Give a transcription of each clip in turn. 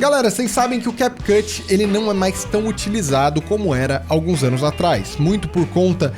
Galera, vocês sabem que o CapCut ele não é mais tão utilizado como era alguns anos atrás, muito por conta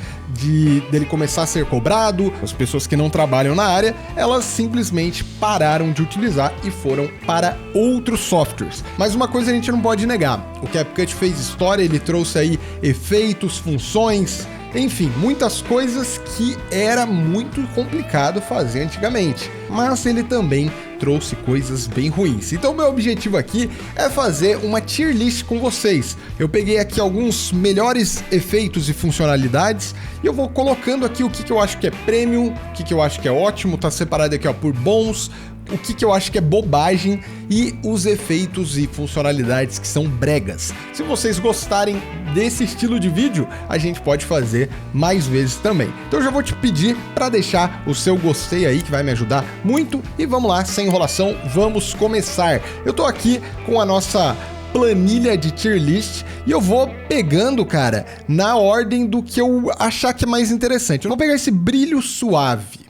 dele começar a ser cobrado. As pessoas que não trabalham na área, elas simplesmente pararam de utilizar e foram para outros softwares. Mas uma coisa a gente não pode negar, o CapCut fez história, ele trouxe aí efeitos, funções, enfim, muitas coisas que era muito complicado fazer antigamente, mas ele também trouxe coisas bem ruins. Então meu objetivo aqui é fazer uma tier list com vocês. Eu peguei aqui alguns melhores efeitos e funcionalidades e eu vou colocando aqui o que eu acho que é premium, o que eu acho que é ótimo, tá separado aqui ó, por bons, o que eu acho que é bobagem e os efeitos e funcionalidades que são bregas. Se vocês gostarem desse estilo de vídeo, a gente pode fazer mais vezes também. Então eu já vou te pedir para deixar o seu gostei aí, que vai me ajudar muito. E vamos lá, sem enrolação, vamos começar. Eu tô aqui com a nossa planilha de tier list e eu vou pegando, cara, na ordem do que eu achar que é mais interessante. Eu vou pegar esse brilho suave.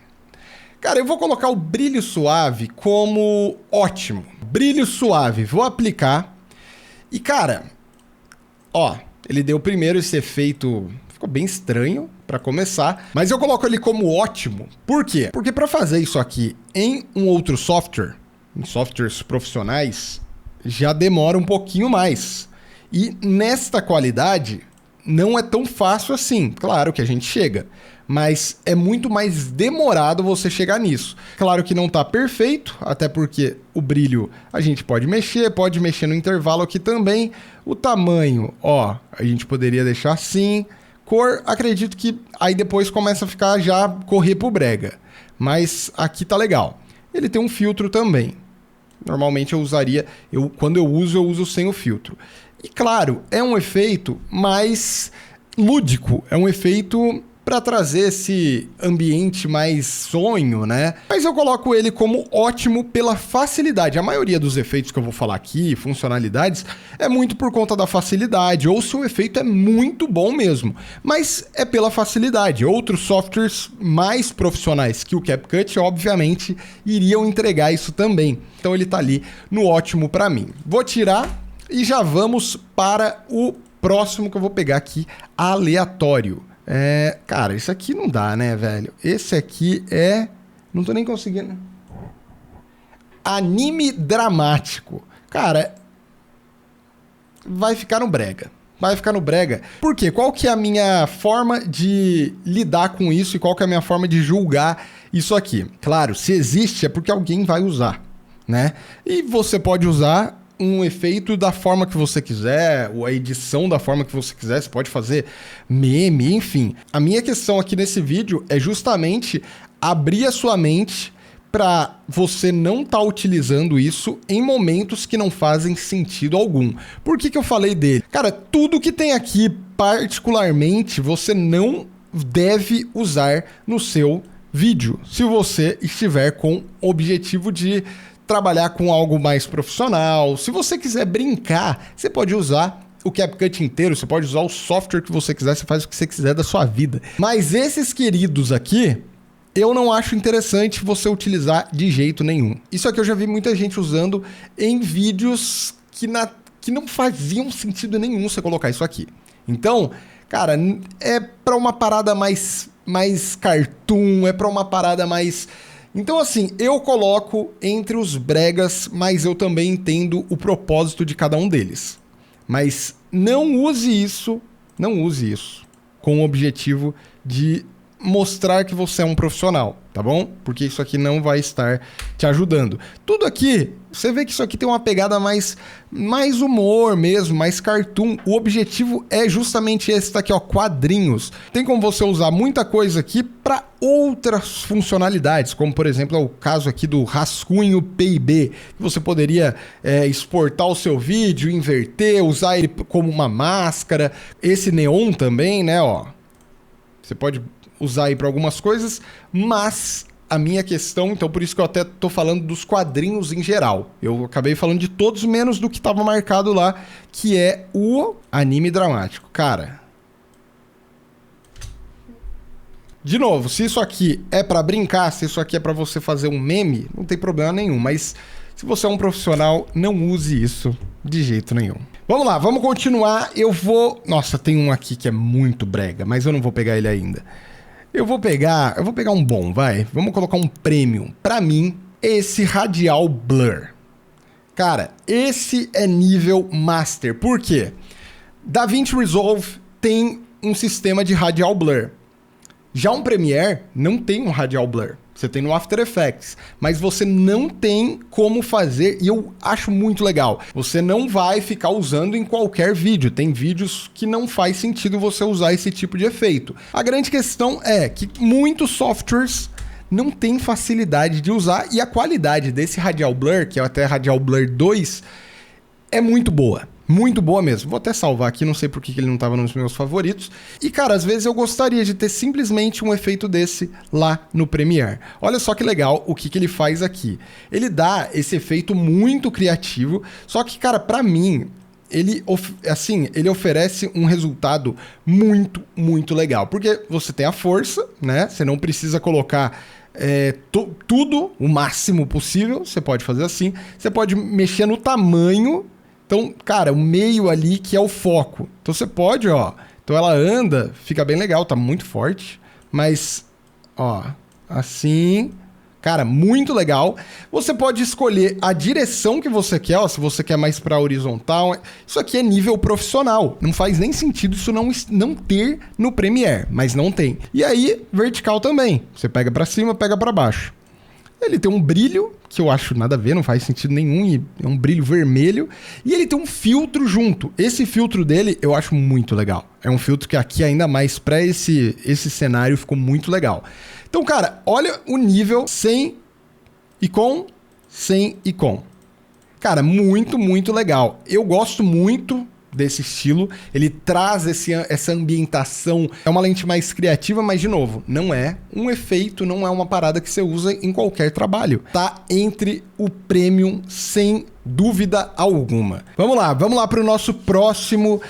Cara, eu vou colocar o brilho suave como ótimo. Brilho suave, vou aplicar. E, cara, ó, ele deu primeiro esse efeito, ficou bem estranho para começar, mas eu coloco ele como ótimo. Por quê? Porque para fazer isso aqui em um outro software, em softwares profissionais, já demora um pouquinho mais. E nesta qualidade, não é tão fácil assim. Claro que a gente chega, mas é muito mais demorado você chegar nisso. Claro que não tá perfeito, até porque o brilho a gente pode mexer no intervalo aqui também. O tamanho, ó, a gente poderia deixar assim. Cor, acredito que aí depois começa a ficar já correr pro brega. Mas aqui tá legal. Ele tem um filtro também. Normalmente eu usaria, quando eu uso sem o filtro. E claro, é um efeito mais lúdico, é um efeito para trazer esse ambiente mais sonho, né? Mas eu coloco ele como ótimo pela facilidade. A maioria dos efeitos que eu vou falar aqui, funcionalidades, é muito por conta da facilidade, ou se o efeito é muito bom mesmo, mas é pela facilidade. Outros softwares mais profissionais que o CapCut, obviamente, iriam entregar isso também. Então ele tá ali no ótimo para mim. Vou tirar e já vamos para o próximo que eu vou pegar aqui, aleatório. Cara, isso aqui não dá, né, velho? Esse aqui não tô nem conseguindo. Anime dramático. Cara, vai ficar no brega. Vai ficar no brega. Por quê? Qual que é a minha forma de lidar com isso e qual que é a minha forma de julgar isso aqui? Claro, se existe é porque alguém vai usar, né? E você pode usar um efeito da forma que você quiser, ou a edição da forma que você quiser, você pode fazer meme, enfim. A minha questão aqui nesse vídeo é justamente abrir a sua mente para você não estar utilizando isso em momentos que não fazem sentido algum. Por que eu falei dele? Cara, tudo que tem aqui, particularmente, você não deve usar no seu vídeo, se você estiver com o objetivo de trabalhar com algo mais profissional. Se você quiser brincar, você pode usar o CapCut inteiro, você pode usar o software que você quiser, você faz o que você quiser da sua vida. Mas esses queridos aqui, eu não acho interessante você utilizar de jeito nenhum. Isso aqui eu já vi muita gente usando em vídeos que não faziam sentido nenhum você colocar isso aqui. Então, cara, é para uma parada mais cartoon, é para uma parada mais... Então, assim, eu coloco entre os bregas, mas eu também entendo o propósito de cada um deles. Mas não use isso com o objetivo de mostrar que você é um profissional, tá bom? Porque isso aqui não vai estar te ajudando. Tudo aqui, você vê que isso aqui tem uma pegada mais humor mesmo, mais cartoon. O objetivo é justamente esse daqui, ó, quadrinhos. Tem como você usar muita coisa aqui para outras funcionalidades, como por exemplo é o caso aqui do rascunho PIB, que você poderia exportar o seu vídeo, inverter, usar ele como uma máscara. Esse neon também, né, ó. Você pode usar aí para algumas coisas, mas a minha questão, então por isso que eu até tô falando dos quadrinhos em geral. Eu acabei falando de todos menos do que estava marcado lá, que é o anime dramático. Cara, de novo, se isso aqui é para brincar, se isso aqui é para você fazer um meme, não tem problema nenhum, mas se você é um profissional, não use isso De jeito nenhum. Vamos lá, vamos continuar. Eu vou... Nossa, tem um aqui que é muito brega, mas eu não vou pegar ele ainda. Eu vou pegar um bom, vai. Vamos colocar um premium. Pra mim, esse Radial Blur. Cara, esse é nível Master. Por quê? DaVinci Resolve tem um sistema de Radial Blur. Já um Premiere não tem um Radial Blur. Você tem no After Effects, mas você não tem como fazer, e eu acho muito legal. Você não vai ficar usando em qualquer vídeo. Tem vídeos que não faz sentido você usar esse tipo de efeito. A grande questão é que muitos softwares não têm facilidade de usar, e a qualidade desse Radial Blur, que é até Radial Blur 2, é muito boa. Muito boa mesmo. Vou até salvar aqui, não sei por que ele não estava nos meus favoritos. E, cara, às vezes eu gostaria de ter simplesmente um efeito desse lá no Premiere. Olha só que legal o que ele faz aqui. Ele dá esse efeito muito criativo, só que, cara, pra mim, ele oferece um resultado muito, muito legal. Porque você tem a força, né? Você não precisa colocar... tudo o máximo possível. Você pode fazer assim. Você pode mexer no tamanho. Então, cara, o meio ali que é o foco. Então você pode, ó. Então ela anda, fica bem legal, tá muito forte. Mas, ó, assim... Cara, muito legal. Você pode escolher a direção que você quer, ó, se você quer mais pra horizontal. Isso aqui é nível profissional. Não faz nem sentido isso não ter no Premiere, mas não tem. E aí, vertical também. Você pega pra cima, pega pra baixo. Ele tem um brilho, que eu acho nada a ver, não faz sentido nenhum, e é um brilho vermelho. E ele tem um filtro junto. Esse filtro dele eu acho muito legal. É um filtro que aqui ainda mais pra esse cenário ficou muito legal. Então, cara, olha o nível sem e com, sem e com. Cara, muito, muito legal. Eu gosto muito desse estilo, ele traz essa ambientação, é uma lente mais criativa, mas de novo, não é um efeito, não é uma parada que você usa em qualquer trabalho. Tá entre o Premium sem dúvida alguma. Vamos lá para o nosso próximo.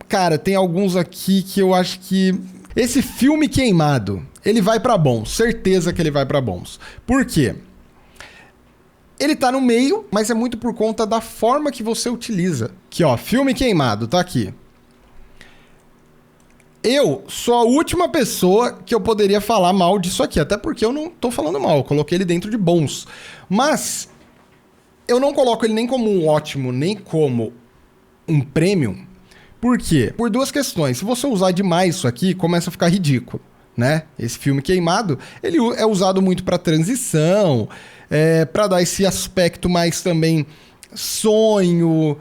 Cara, tem alguns aqui que eu acho que esse filme queimado, ele vai para bons, certeza que ele vai para bons. Por quê? Ele tá no meio, mas é muito por conta da forma que você utiliza. Aqui, ó, filme queimado, tá aqui. Eu sou a última pessoa que eu poderia falar mal disso aqui, até porque eu não tô falando mal, eu coloquei ele dentro de bons. Mas eu não coloco ele nem como um ótimo, nem como um premium. Por quê? Por duas questões. Se você usar demais isso aqui, começa a ficar ridículo, né? Esse filme queimado, ele é usado muito para transição, para dar esse aspecto mais também sonho,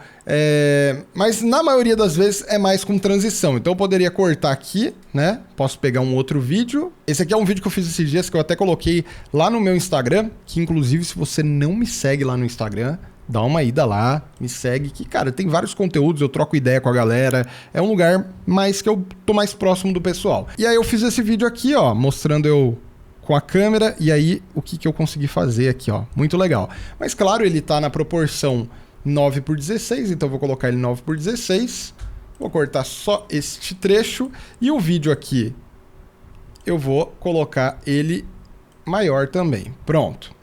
mas na maioria das vezes é mais com transição. Então eu poderia cortar aqui, né? Posso pegar um outro vídeo. Esse aqui é um vídeo que eu fiz esses dias, que eu até coloquei lá no meu Instagram, que inclusive se você não me segue lá no Instagram, dá uma ida lá, me segue, que, cara, tem vários conteúdos, eu troco ideia com a galera, é um lugar mais que eu tô mais próximo do pessoal. E aí eu fiz esse vídeo aqui, ó, mostrando eu com a câmera, e aí o que eu consegui fazer aqui, ó, muito legal. Mas claro, ele tá na proporção 9:16, então eu vou colocar ele 9:16, vou cortar só este trecho, e o vídeo aqui, eu vou colocar ele maior também, pronto.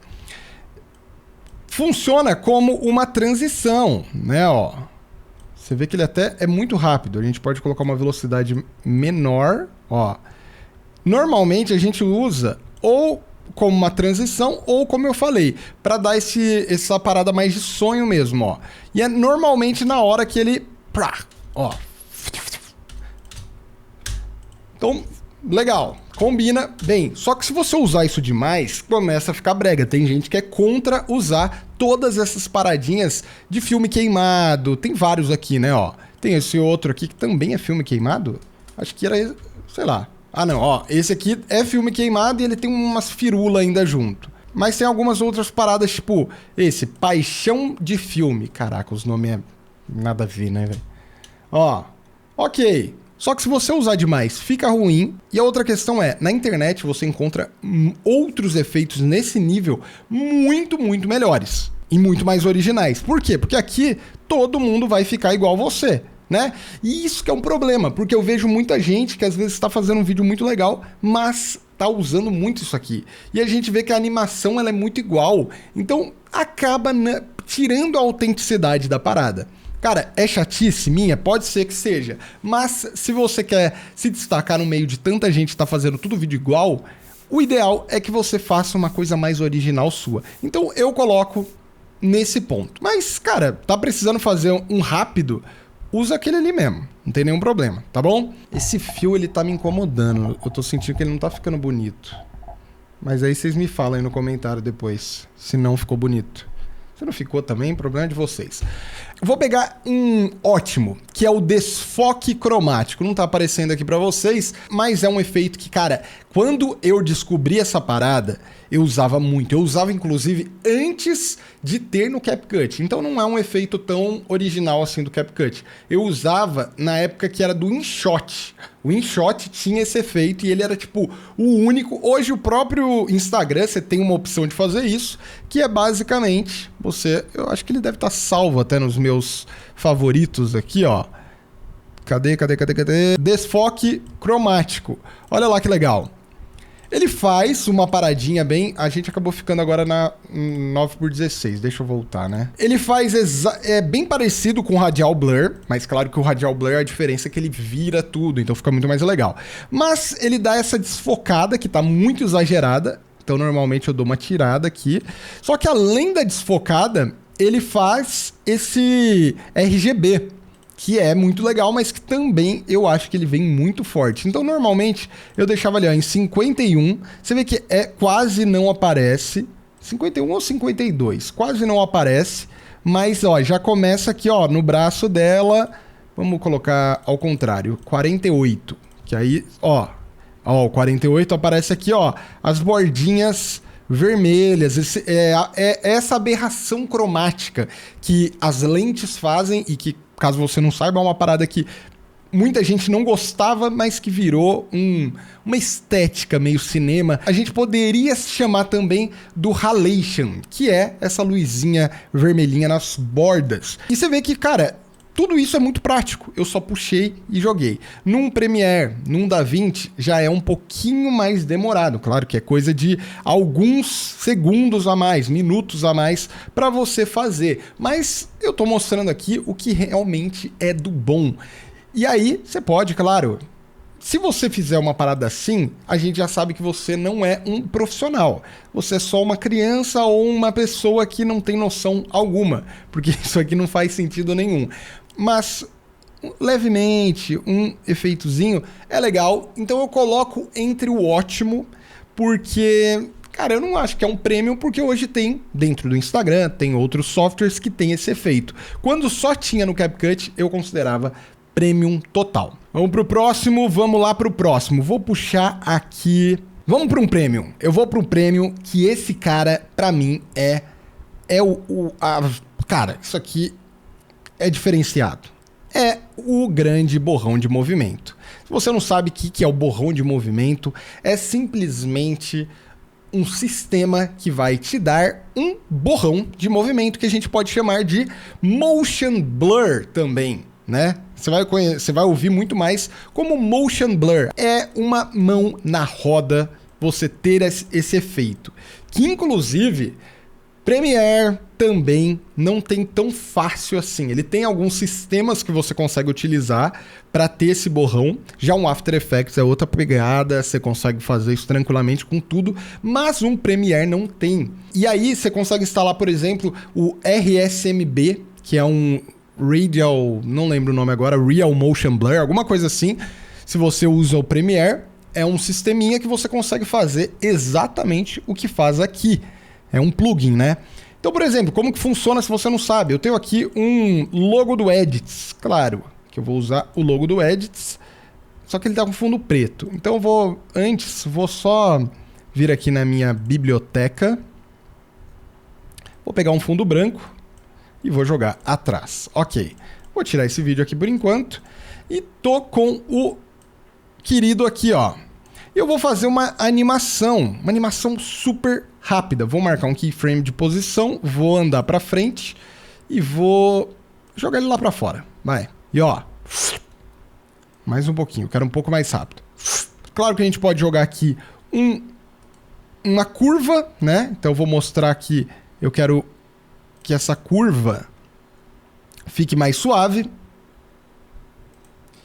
Funciona como uma transição, né, ó. Você vê que ele até é muito rápido. A gente pode colocar uma velocidade menor, ó. Normalmente a gente usa ou como uma transição ou, como eu falei, para dar essa parada mais de sonho mesmo, ó. E é normalmente na hora que ele... ó. Então, legal. Combina bem. Só que se você usar isso demais, começa a ficar brega. Tem gente que é contra usar todas essas paradinhas de filme queimado. Tem vários aqui, né, ó. Tem esse outro aqui que também é filme queimado. Acho que era, sei lá. Ah, não, ó. Esse aqui é filme queimado e ele tem umas firulas ainda junto. Mas tem algumas outras paradas, tipo esse, Paixão de Filme. Caraca, os nomes é nada a ver, né, velho? Ó, ok. Só que se você usar demais, fica ruim. E a outra questão é, na internet você encontra outros efeitos nesse nível muito, muito melhores. E muito mais originais. Por quê? Porque aqui todo mundo vai ficar igual você, né? E isso que é um problema, porque eu vejo muita gente que às vezes está fazendo um vídeo muito legal, mas tá usando muito isso aqui. E a gente vê que a animação ela é muito igual. Então acaba, né? tirando a autenticidade da parada. Cara, é chatice minha? Pode ser que seja. Mas se você quer se destacar no meio de tanta gente que tá fazendo tudo vídeo igual, o ideal é que você faça uma coisa mais original sua. Então eu coloco nesse ponto. Mas, cara, tá precisando fazer um rápido? Usa aquele ali mesmo. Não tem nenhum problema, tá bom? Esse fio, ele tá me incomodando. Eu tô sentindo que ele não tá ficando bonito. Mas aí vocês me falam aí no comentário depois, se não ficou bonito. Se não ficou também, problema de vocês. Eu vou pegar um ótimo, que é o desfoque cromático. Não tá aparecendo aqui pra vocês, mas é um efeito que, cara, quando eu descobri essa parada, eu usava muito. Eu usava, inclusive, antes de ter no CapCut. Então não é um efeito tão original assim do CapCut. Eu usava na época que era do InShot. O InShot tinha esse efeito e ele era, tipo, o único. Hoje o próprio Instagram, você tem uma opção de fazer isso, que é basicamente você... Eu acho que ele deve estar salvo até nos meus favoritos aqui, ó. Cadê? Desfoque cromático. Olha lá que legal. Ele faz uma paradinha bem... A gente acabou ficando agora na 9x16. Deixa eu voltar, né? Ele faz... É bem parecido com o Radial Blur. Mas claro que o Radial Blur, a diferença é que ele vira tudo. Então fica muito mais legal. Mas ele dá essa desfocada que tá muito exagerada. Então normalmente eu dou uma tirada aqui. Só que além da desfocada, ele faz esse RGB. Que é muito legal, mas que também eu acho que ele vem muito forte. Então, normalmente, eu deixava ali ó, em 51. Você vê que quase não aparece. 51 ou 52? Quase não aparece. Mas, ó, já começa aqui, ó, no braço dela. Vamos colocar ao contrário, 48. Que aí, ó, o 48 aparece aqui, ó, as bordinhas vermelhas. Essa aberração cromática que as lentes fazem e que, caso você não saiba, é uma parada que muita gente não gostava, mas que virou uma estética meio cinema. A gente poderia se chamar também do halation, que é essa luzinha vermelhinha nas bordas. E você vê que, cara, tudo isso é muito prático. Eu só puxei e joguei. Num Premiere, num DaVinci, já é um pouquinho mais demorado. Claro que é coisa de alguns segundos a mais, minutos a mais para você fazer. Mas eu tô mostrando aqui o que realmente é do bom. E aí, você pode, claro... Se você fizer uma parada assim, a gente já sabe que você não é um profissional. Você é só uma criança ou uma pessoa que não tem noção alguma. Porque isso aqui não faz sentido nenhum. Mas, levemente, um efeitozinho é legal. Então eu coloco entre o ótimo, porque... Cara, eu não acho que é um premium, porque hoje tem, dentro do Instagram, tem outros softwares que tem esse efeito. Quando só tinha no CapCut, eu considerava premium total. Vamos pro próximo, vamos lá pro próximo. Vou puxar aqui... Vamos para um premium. Eu vou para um premium que esse cara, pra mim, cara, isso aqui é diferenciado. É o grande borrão de movimento. Se você não sabe o que é o borrão de movimento, é simplesmente um sistema que vai te dar um borrão de movimento que a gente pode chamar de motion blur também, né? Você vai ouvir muito mais como motion blur. É uma mão na roda você ter esse efeito. Que, inclusive, Premiere também não tem tão fácil assim. Ele tem alguns sistemas que você consegue utilizar para ter esse borrão. Já um After Effects é outra pegada, você consegue fazer isso tranquilamente com tudo, mas um Premiere não tem. E aí você consegue instalar, por exemplo, o RSMB, que é um Radial, não lembro o nome agora, Real Motion Blur, alguma coisa assim. Se você usa o Premiere, é um sisteminha que você consegue fazer exatamente o que faz aqui. É um plugin, né? Então, por exemplo, como que funciona se você não sabe? Eu tenho aqui um logo do Edits, claro, que eu vou usar o logo do Edits, só que ele tá com fundo preto. Então eu vou só vir aqui na minha biblioteca, vou pegar um fundo branco e vou jogar atrás. Ok, vou tirar esse vídeo aqui por enquanto e tô com o querido aqui, ó. Eu vou fazer uma animação super rápida. Vou marcar um keyframe de posição, vou andar pra frente e vou jogar ele lá pra fora. Vai. E ó, mais um pouquinho, quero um pouco mais rápido. Claro que a gente pode jogar aqui uma curva, né? Então eu vou mostrar que eu quero que essa curva fique mais suave.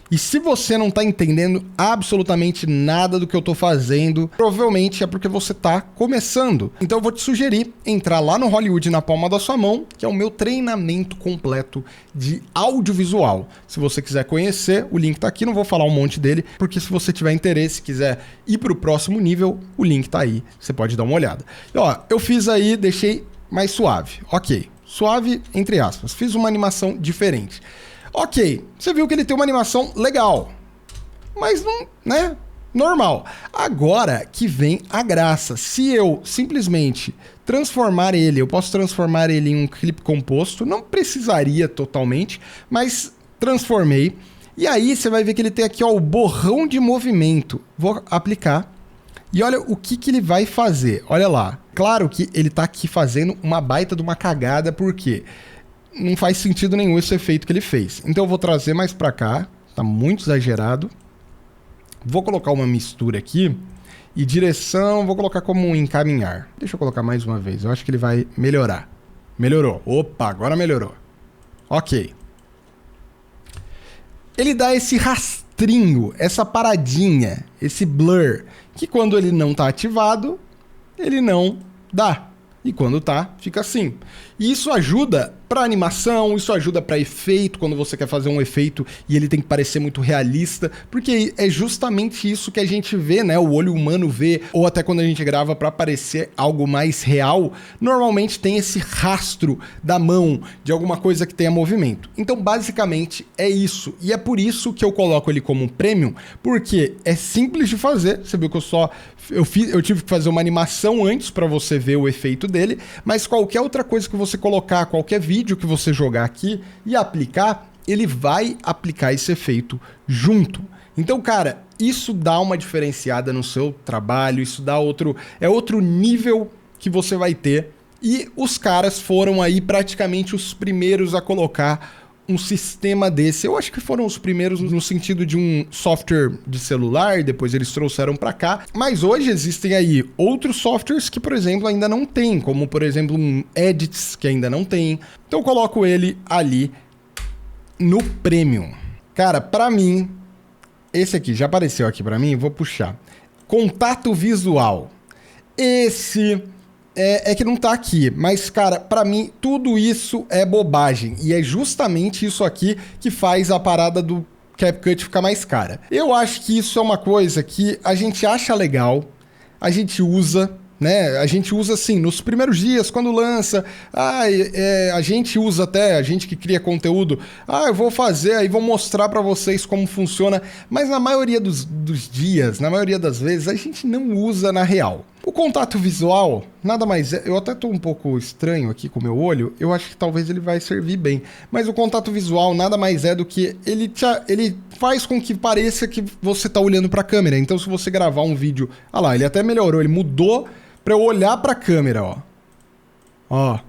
E se você não está entendendo absolutamente nada do que eu estou fazendo, provavelmente é porque você está começando. Então eu vou te sugerir entrar lá no Hollywood na palma da sua mão, que é o meu treinamento completo de audiovisual. Se você quiser conhecer, o link está aqui, não vou falar um monte dele, porque se você tiver interesse, quiser ir para o próximo nível, o link está aí, você pode dar uma olhada. E, ó, eu fiz aí, deixei mais suave. Ok, suave entre aspas, fiz uma animação diferente. Ok, você viu que ele tem uma animação legal, mas não, né? Normal. Agora que vem a graça. Se eu simplesmente transformar ele, eu posso transformar ele em um clipe composto, não precisaria totalmente, mas transformei. E aí você vai ver que ele tem aqui, ó, o borrão de movimento. Vou aplicar. E olha o que ele vai fazer. Olha lá. Claro que ele tá aqui fazendo uma baita de uma cagada, por quê? Não faz sentido nenhum esse efeito que ele fez. Então eu vou trazer mais pra cá. Tá muito exagerado. Vou colocar uma mistura aqui. E direção, vou colocar como encaminhar. Deixa eu colocar mais uma vez. Eu acho que ele vai melhorar. Melhorou. Opa, agora melhorou. Ok. Ele dá esse rastrinho, essa paradinha, esse blur, que quando ele não tá ativado, ele não dá. E quando tá, fica assim. E isso ajuda para animação, isso ajuda para efeito, quando você quer fazer um efeito e ele tem que parecer muito realista, porque é justamente isso que a gente vê, né? O olho humano vê, ou até quando a gente grava para parecer algo mais real, normalmente tem esse rastro da mão, de alguma coisa que tenha movimento. Então, basicamente, é isso. E é por isso que eu coloco ele como um premium, porque é simples de fazer. Você viu que eu tive que fazer uma animação antes para você ver o efeito dele, mas qualquer outra coisa que você colocar, qualquer vídeo que você jogar aqui e aplicar, ele vai aplicar esse efeito junto. Então, cara, isso dá uma diferenciada no seu trabalho, isso dá outro nível que você vai ter. E os caras foram aí praticamente os primeiros a colocar um sistema desse. Eu acho que foram os primeiros no sentido de um software de celular, depois eles trouxeram para cá. Mas hoje existem aí outros softwares que, por exemplo, ainda não tem, como por exemplo um Edits, que ainda não tem. Então eu coloco ele ali no Premium. Cara, para mim, esse aqui já apareceu aqui para mim, vou puxar. Contato visual. Esse é que não tá aqui, mas, cara, pra mim, tudo isso é bobagem. E é justamente isso aqui que faz a parada do CapCut ficar mais cara. Eu acho que isso é uma coisa que a gente acha legal, a gente usa, né? A gente usa, assim, nos primeiros dias, quando lança. A gente usa até, a gente que cria conteúdo. Eu vou fazer, aí vou mostrar pra vocês como funciona. Mas na maioria dos dias, na maioria das vezes, a gente não usa na real. O contato visual, nada mais é... Eu até tô um pouco estranho aqui com o meu olho. Eu acho que talvez ele vai servir bem. Mas o contato visual nada mais é do que... Ele faz com que pareça que você tá olhando pra câmera. Então, se você gravar um vídeo... Olha lá, ele até melhorou. Ele mudou pra eu olhar pra câmera, ó. Ó.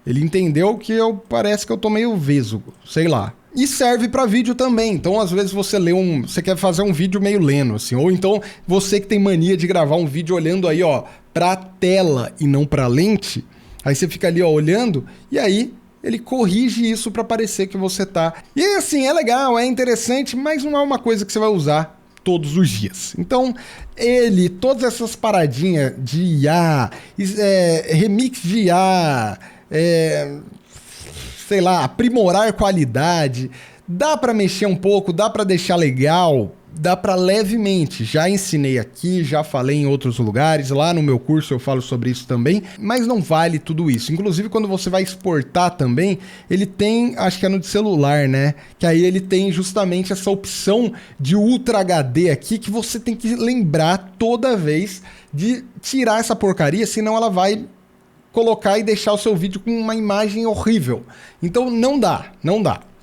Ele entendeu que parece que eu tô meio vesgo. Sei lá. E serve para vídeo também. Então, às vezes você você quer fazer um vídeo meio leno, assim, ou então você que tem mania de gravar um vídeo olhando aí, ó, pra tela e não pra lente, aí você fica ali, ó, olhando, e aí ele corrige isso para parecer que você tá. E assim, é legal, é interessante, mas não é uma coisa que você vai usar todos os dias. Então, todas essas paradinhas de IA, remix de IA, sei lá, aprimorar qualidade, dá para mexer um pouco, dá para deixar legal, dá para levemente. Já ensinei aqui, já falei em outros lugares, lá no meu curso eu falo sobre isso também, mas não vale tudo isso. Inclusive, quando você vai exportar também, ele tem, acho que é no de celular, né? Que aí ele tem justamente essa opção de Ultra HD aqui, que você tem que lembrar toda vez de tirar essa porcaria, senão ela vai colocar e deixar o seu vídeo com uma imagem horrível. Então não dá.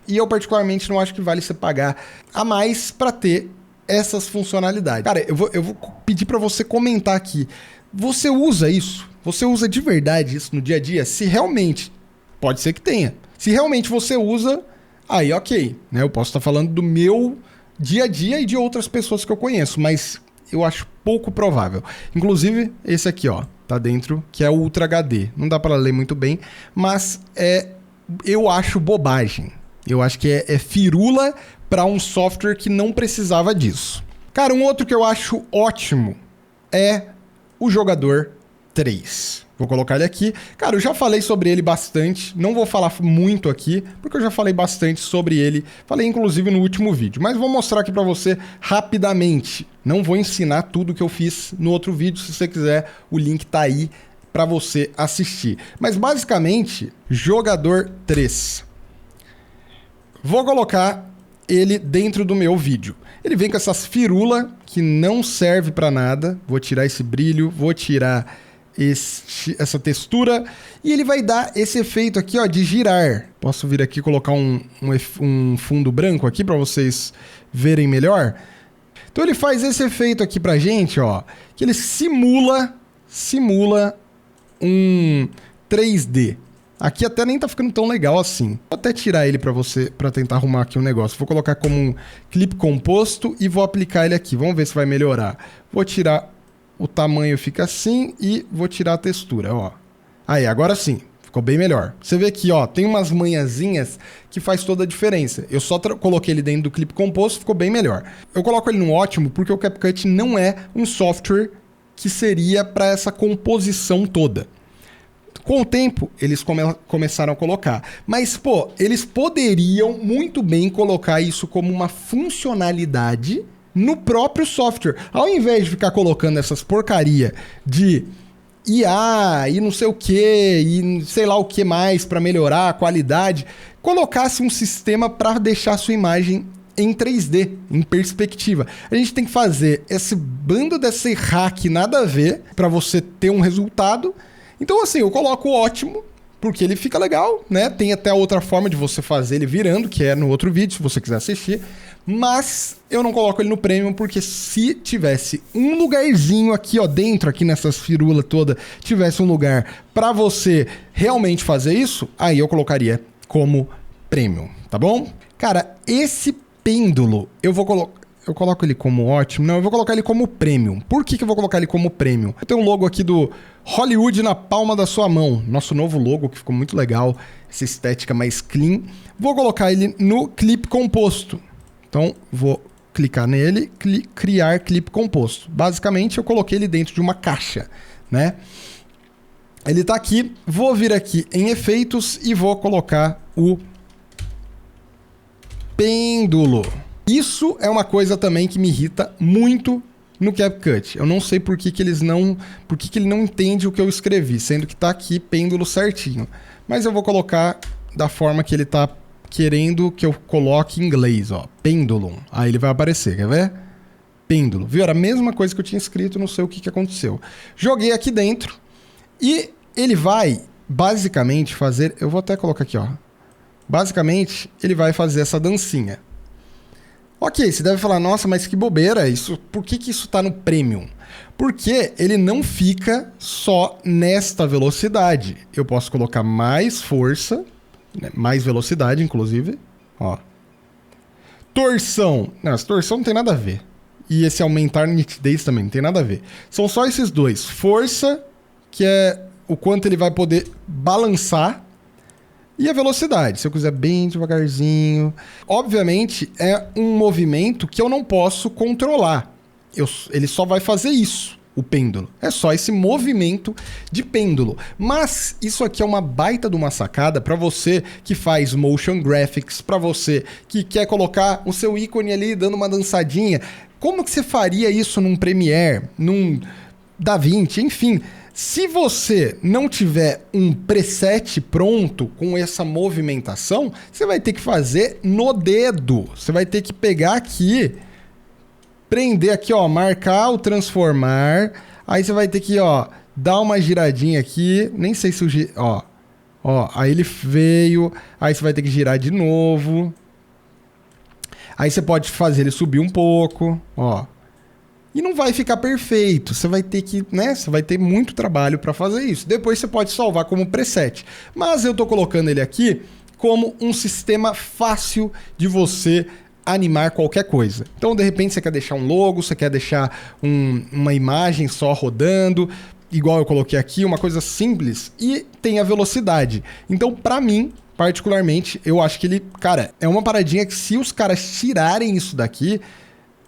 E eu particularmente não acho que vale você pagar a mais para ter essas funcionalidades. Cara, eu vou pedir para você comentar aqui. Você usa isso? Você usa de verdade isso no dia a dia? Se realmente, pode ser que tenha. Se realmente você usa, aí ok, né? Eu posso estar falando do meu dia a dia e de outras pessoas que eu conheço, mas eu acho pouco provável. Inclusive, esse aqui, ó. tá dentro, que é o Ultra HD. Não dá para ler muito bem, mas eu acho bobagem. Eu acho que é firula para um software que não precisava disso. Cara, um outro que eu acho ótimo é o Jogador 3. Vou colocar ele aqui. Cara, eu já falei sobre ele bastante. Não vou falar muito aqui, porque eu já falei bastante sobre ele. Falei, inclusive, no último vídeo. Mas vou mostrar aqui pra você rapidamente. Não vou ensinar tudo que eu fiz no outro vídeo. Se você quiser, o link tá aí pra você assistir. Mas, basicamente, Jogador 3. Vou colocar ele dentro do meu vídeo. Ele vem com essas firula que não serve pra nada. Vou tirar esse brilho, vou tirar essa textura e ele vai dar esse efeito aqui, ó, de girar. Posso vir aqui e colocar um fundo branco aqui para vocês verem melhor. Então ele faz esse efeito aqui pra gente, ó, que ele simula um 3D. Aqui até nem tá ficando tão legal assim. Vou até tirar ele para tentar arrumar aqui um negócio. Vou colocar como um clipe composto e vou aplicar ele aqui. Vamos ver se vai melhorar. Vou tirar o tamanho, fica assim, e vou tirar a textura, ó. Aí, agora sim, ficou bem melhor. Você vê aqui, ó, tem umas manhãzinhas que faz toda a diferença. Eu só coloquei ele dentro do clipe composto, ficou bem melhor. Eu coloco ele no ótimo porque o CapCut não é um software que seria para essa composição toda. Com o tempo, eles começaram a colocar. Mas, pô, eles poderiam muito bem colocar isso como uma funcionalidade no próprio software. Ao invés de ficar colocando essas porcaria de IA e não sei o que, e sei lá o que mais para melhorar a qualidade, colocasse um sistema para deixar a sua imagem em 3D, em perspectiva. A gente tem que fazer esse bando desse hack nada a ver para você ter um resultado. Então, assim, eu coloco o ótimo, porque ele fica legal, né? Tem até outra forma de você fazer ele virando, que é no outro vídeo, se você quiser assistir. Mas eu não coloco ele no Premium, porque se tivesse um lugarzinho aqui, ó, dentro, aqui nessas firulas toda, tivesse um lugar pra você realmente fazer isso, aí eu colocaria como Premium, tá bom? Cara, esse pêndulo, eu coloco ele como ótimo? Não, eu vou colocar ele como Premium. Por que eu vou colocar ele como Premium? Eu tenho um logo aqui do Hollywood na palma da sua mão. Nosso novo logo, que ficou muito legal. Essa estética mais clean. Vou colocar ele no clipe composto. Então, vou clicar nele, criar clipe composto. Basicamente, eu coloquei ele dentro de uma caixa, né? Ele tá aqui. Vou vir aqui em efeitos e vou colocar o pêndulo. Isso é uma coisa também que me irrita muito no CapCut. Eu não sei por que ele não entende o que eu escrevi, sendo que tá aqui pêndulo certinho. Mas eu vou colocar da forma que ele tá querendo que eu coloque em inglês, ó. Pendulum. Aí ele vai aparecer, quer ver? Pêndulo. Viu? Era a mesma coisa que eu tinha escrito, não sei o que aconteceu. Joguei aqui dentro e ele vai basicamente fazer... Eu vou até colocar aqui, ó. Basicamente, ele vai fazer essa dancinha. Ok, você deve falar, nossa, mas que bobeira, por que isso tá no Premium? Porque ele não fica só nesta velocidade. Eu posso colocar mais força, né, mais velocidade, inclusive. Ó. Torção. Não, essa torção não tem nada a ver. E esse aumentar nitidez também não tem nada a ver. São só esses dois. Força, que é o quanto ele vai poder balançar. E a velocidade, se eu quiser bem devagarzinho. Obviamente, é um movimento que eu não posso controlar. Ele só vai fazer isso, o pêndulo. É só esse movimento de pêndulo. Mas isso aqui é uma baita de uma sacada para você que faz motion graphics, para você que quer colocar o seu ícone ali dando uma dançadinha. Como que você faria isso num Premiere, num DaVinci, enfim... Se você não tiver um preset pronto com essa movimentação, você vai ter que fazer no dedo. Você vai ter que pegar aqui, prender aqui, ó, marcar o transformar. Aí você vai ter que, ó, dar uma giradinha aqui. Nem sei se o... Ó, aí ele veio. Aí você vai ter que girar de novo. Aí você pode fazer ele subir um pouco, ó. E não vai ficar perfeito, você vai ter que, né, você vai ter muito trabalho para fazer isso. Depois você pode salvar como preset. Mas eu tô colocando ele aqui como um sistema fácil de você animar qualquer coisa. Então, de repente, você quer deixar um logo, você quer deixar uma imagem só rodando. igual eu coloquei aqui, uma coisa simples e tem a velocidade. Então, pra mim, particularmente, eu acho que ele, cara, é uma paradinha que se os caras tirarem isso daqui,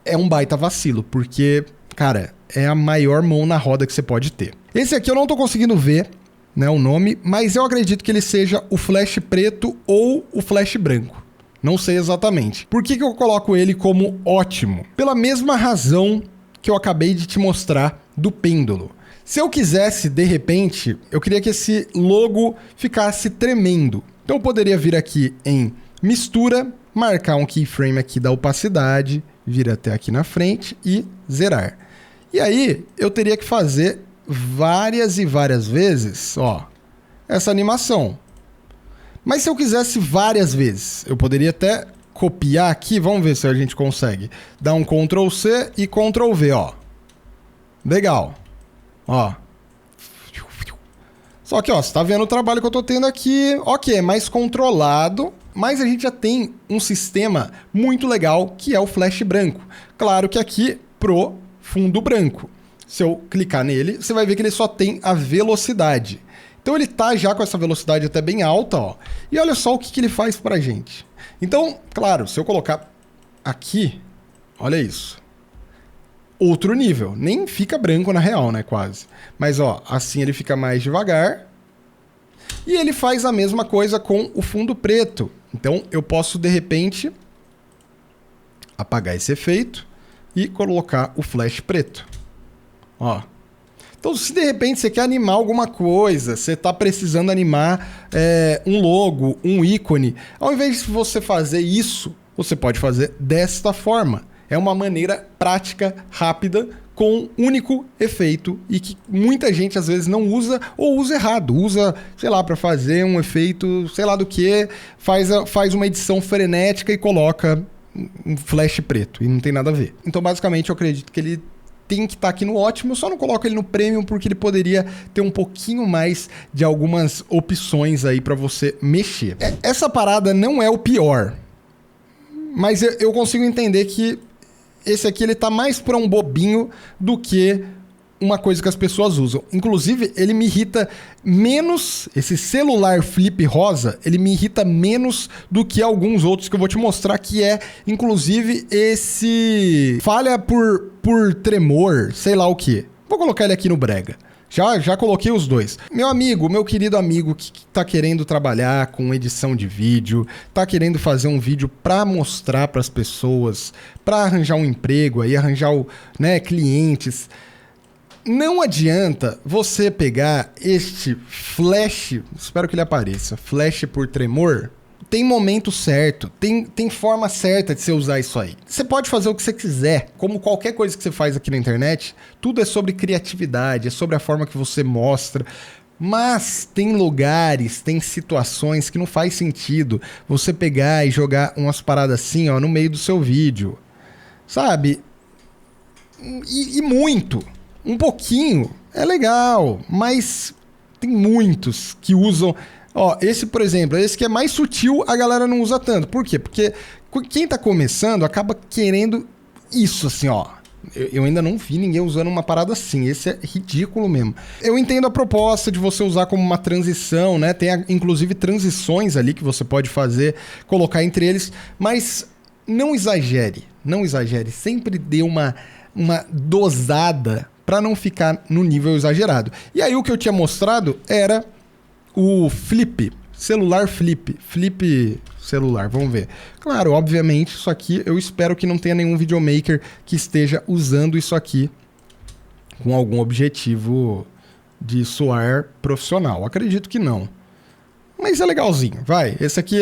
é um baita vacilo, porque, cara, é a maior mão na roda que você pode ter. Esse aqui eu não tô conseguindo ver, né, o nome, mas eu acredito que ele seja o flash preto ou o flash branco. Não sei exatamente. Por que eu coloco ele como ótimo? Pela mesma razão que eu acabei de te mostrar do pêndulo. Se eu quisesse, de repente, eu queria que esse logo ficasse tremendo. Então eu poderia vir aqui em mistura, marcar um keyframe aqui da opacidade, vir até aqui na frente e zerar. E aí eu teria que fazer várias e várias vezes, ó, essa animação. Mas se eu quisesse várias vezes, eu poderia até copiar aqui, vamos ver se a gente consegue. Dar um Ctrl C e Ctrl V, ó. Legal. Ó. Só que, ó, você tá vendo o trabalho que eu tô tendo aqui. Ok, é mais controlado, mas a gente já tem um sistema muito legal que é o flash branco. Claro que aqui pro fundo branco. Se eu clicar nele, você vai ver que ele só tem a velocidade. Então ele tá já com essa velocidade até bem alta, ó. E olha só o que ele faz pra gente. Então, claro, se eu colocar aqui, olha isso. Outro nível. Nem fica branco na real, né, quase. Mas, ó, assim ele fica mais devagar. E ele faz a mesma coisa com o fundo preto. Então eu posso, de repente, apagar esse efeito e colocar o flash preto. Ó. Então, se de repente você quer animar alguma coisa, você está precisando animar um logo, um ícone, ao invés de você fazer isso, você pode fazer desta forma. É uma maneira prática, rápida, com único efeito e que muita gente às vezes não usa ou usa errado. Usa, sei lá, para fazer um efeito, sei lá do que, faz uma edição frenética e coloca um flash preto e não tem nada a ver. Então, basicamente, eu acredito que ele tem que estar aqui no ótimo, eu só não coloco ele no premium porque ele poderia ter um pouquinho mais de algumas opções aí para você mexer. Essa parada não é o pior, mas eu consigo entender que esse aqui ele tá mais para um bobinho do que uma coisa que as pessoas usam. Inclusive, ele me irrita menos, esse celular flip rosa, ele me irrita menos do que alguns outros que eu vou te mostrar, que é, inclusive, esse falha por tremor, sei lá o que. Vou colocar ele aqui no brega. Já coloquei os dois. Meu amigo, meu querido amigo que tá querendo trabalhar com edição de vídeo, tá querendo fazer um vídeo para mostrar para as pessoas, para arranjar um emprego aí, arranjar clientes. Não adianta você pegar este flash, espero que ele apareça, flash por tremor. Tem momento certo, tem forma certa de você usar isso aí. Você pode fazer o que você quiser, como qualquer coisa que você faz aqui na internet, tudo é sobre criatividade, é sobre a forma que você mostra. Mas tem lugares, tem situações que não faz sentido você pegar e jogar umas paradas assim, ó, no meio do seu vídeo. Sabe? E muito. Um pouquinho é legal, mas tem muitos que usam. Ó, esse, por exemplo, esse que é mais sutil, a galera não usa tanto. Por quê? Porque quem tá começando acaba querendo isso, assim, ó. Eu ainda não vi ninguém usando uma parada assim. Esse é ridículo mesmo. Eu entendo a proposta de você usar como uma transição, né? Tem, inclusive, transições ali que você pode fazer, colocar entre eles. Mas não exagere. Não exagere. Sempre dê uma dosada para não ficar no nível exagerado. E aí o que eu tinha mostrado era o flip, celular flip celular, vamos ver. Claro, obviamente, isso aqui eu espero que não tenha nenhum videomaker que esteja usando isso aqui com algum objetivo de soar profissional. Acredito que não. Mas é legalzinho, vai. Esse aqui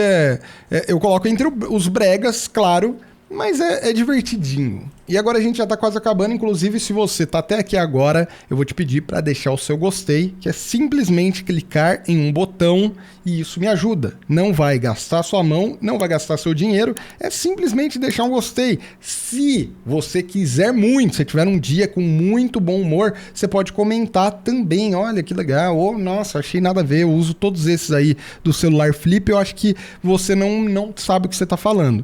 eu coloco entre os bregas, claro, mas é divertidinho. E agora a gente já tá quase acabando, inclusive se você tá até aqui agora, eu vou te pedir para deixar o seu gostei, que é simplesmente clicar em um botão e isso me ajuda. Não vai gastar sua mão, não vai gastar seu dinheiro, é simplesmente deixar um gostei. Se você quiser muito, se tiver um dia com muito bom humor, você pode comentar também, olha que legal, ou nossa, achei nada a ver, eu uso todos esses aí do celular flip, eu acho que você não sabe o que você tá falando.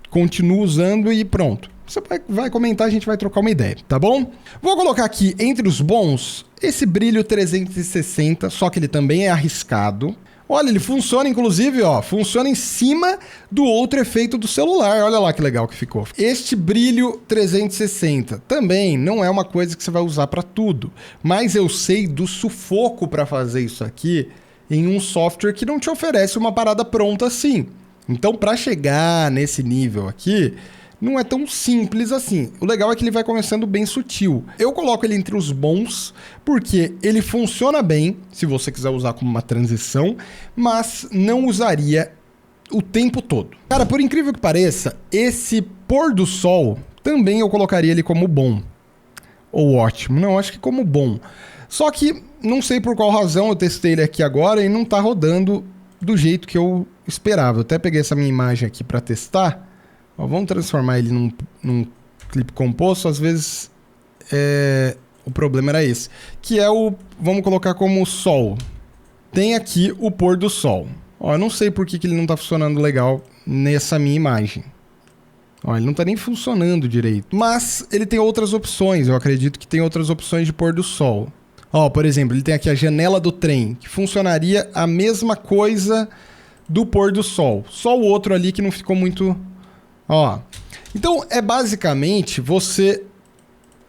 Continua usando e pronto. você vai comentar, a gente vai trocar uma ideia, tá bom? Vou colocar aqui entre os bons esse brilho 360, só que ele também é arriscado. Olha, ele funciona, inclusive, ó, funciona em cima do outro efeito do celular. Olha lá que legal que ficou. Este brilho 360 também não é uma coisa que você vai usar para tudo, mas eu sei do sufoco para fazer isso aqui em um software que não te oferece uma parada pronta assim. Então, para chegar nesse nível aqui, não é tão simples assim. O legal é que ele vai começando bem sutil. Eu coloco ele entre os bons, porque ele funciona bem, se você quiser usar como uma transição, mas não usaria o tempo todo. Cara, por incrível que pareça, esse pôr do sol, também eu colocaria ele como bom. Ou ótimo. Não, acho que como bom. Só que, não sei por qual razão, eu testei ele aqui agora e não tá rodando do jeito que eu esperava. Eu até peguei essa minha imagem aqui para testar. Ó, vamos transformar ele num clipe composto. Às vezes o problema era esse. Que é o... Vamos colocar como sol. Tem aqui o pôr do sol. Ó, eu não sei por que ele não tá funcionando legal nessa minha imagem. Ó, ele não tá nem funcionando direito. Mas ele tem outras opções. Eu acredito que tem outras opções de pôr do sol. Ó, por exemplo, ele tem aqui a janela do trem, que funcionaria a mesma coisa do pôr do sol. Só o outro ali que não ficou muito... Ó, então é basicamente você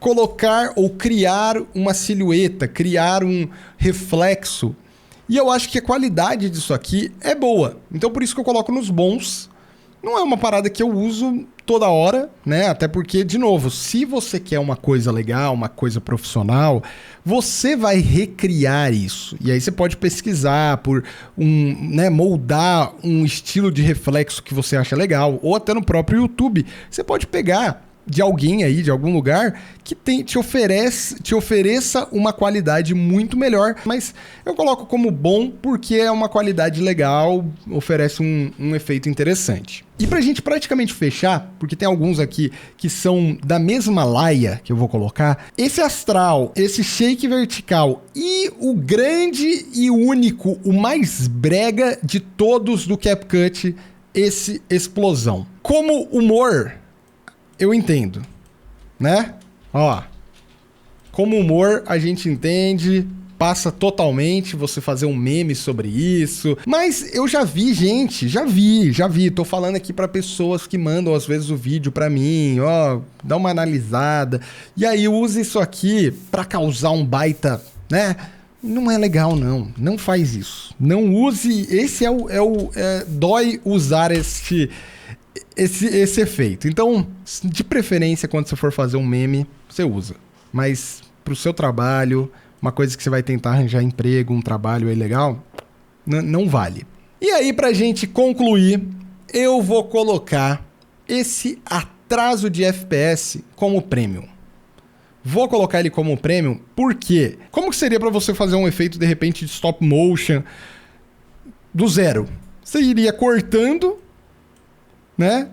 colocar ou criar uma silhueta, criar um reflexo. E eu acho que a qualidade disso aqui é boa. Então por isso que eu coloco nos bons. Não é uma parada que eu uso toda hora, né? Até porque, de novo, se você quer uma coisa legal, uma coisa profissional, você vai recriar isso. E aí você pode pesquisar por moldar um estilo de reflexo que você acha legal. Ou até no próprio YouTube. Você pode pegar de alguém aí, de algum lugar, que te ofereça uma qualidade muito melhor. Mas eu coloco como bom porque é uma qualidade legal, oferece um efeito interessante. E pra gente praticamente fechar, porque tem alguns aqui que são da mesma laia que eu vou colocar, esse astral, esse shake vertical e o grande e único, o mais brega de todos do CapCut, esse explosão. Como humor... Eu entendo, né? Ó, como humor a gente entende, passa totalmente você fazer um meme sobre isso. Mas eu já vi, gente, já vi. Tô falando aqui pra pessoas que mandam às vezes o vídeo pra mim, ó, dá uma analisada. E aí use isso aqui pra causar um baita, né? Não é legal, não. Não faz isso. Não use, esse dói usar esse efeito. Então, de preferência, quando você for fazer um meme, você usa. Mas pro seu trabalho, uma coisa que você vai tentar arranjar emprego, um trabalho aí legal, não vale. E aí, pra gente concluir, eu vou colocar esse atraso de FPS como premium. Vou colocar ele como premium porque como que seria pra você fazer um efeito, de repente, de stop motion do zero? Você iria cortando, né?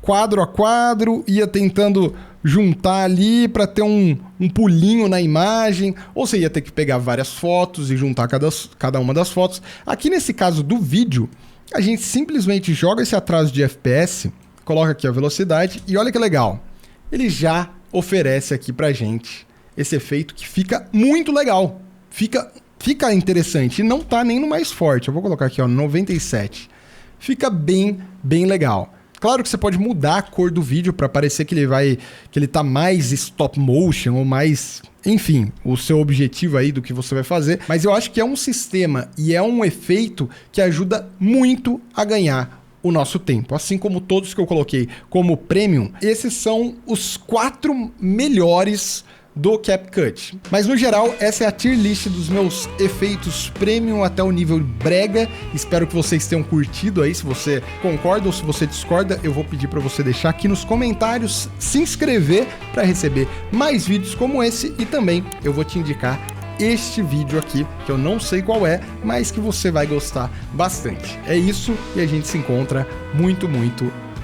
Quadro a quadro, ia tentando juntar ali para ter um pulinho na imagem, ou você ia ter que pegar várias fotos e juntar cada uma das fotos. Aqui nesse caso do vídeo, a gente simplesmente joga esse atraso de FPS, coloca aqui a velocidade e olha que legal. Ele já oferece aqui pra gente esse efeito que fica muito legal. Fica interessante e não tá nem no mais forte. Eu vou colocar aqui, ó, 97. Fica bem legal. Claro que você pode mudar a cor do vídeo para parecer que ele tá mais stop motion ou mais, enfim, o seu objetivo aí do que você vai fazer. Mas eu acho que é um sistema e é um efeito que ajuda muito a ganhar o nosso tempo. Assim como todos que eu coloquei como premium, esses são os 4 melhores do CapCut. Mas no geral, essa é a tier list dos meus efeitos premium até o nível brega. Espero que vocês tenham curtido aí. Se você concorda ou se você discorda, eu vou pedir para você deixar aqui nos comentários, se inscrever para receber mais vídeos como esse e também eu vou te indicar este vídeo aqui, que eu não sei qual é, mas que você vai gostar bastante. É isso e a gente se encontra muito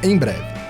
em breve.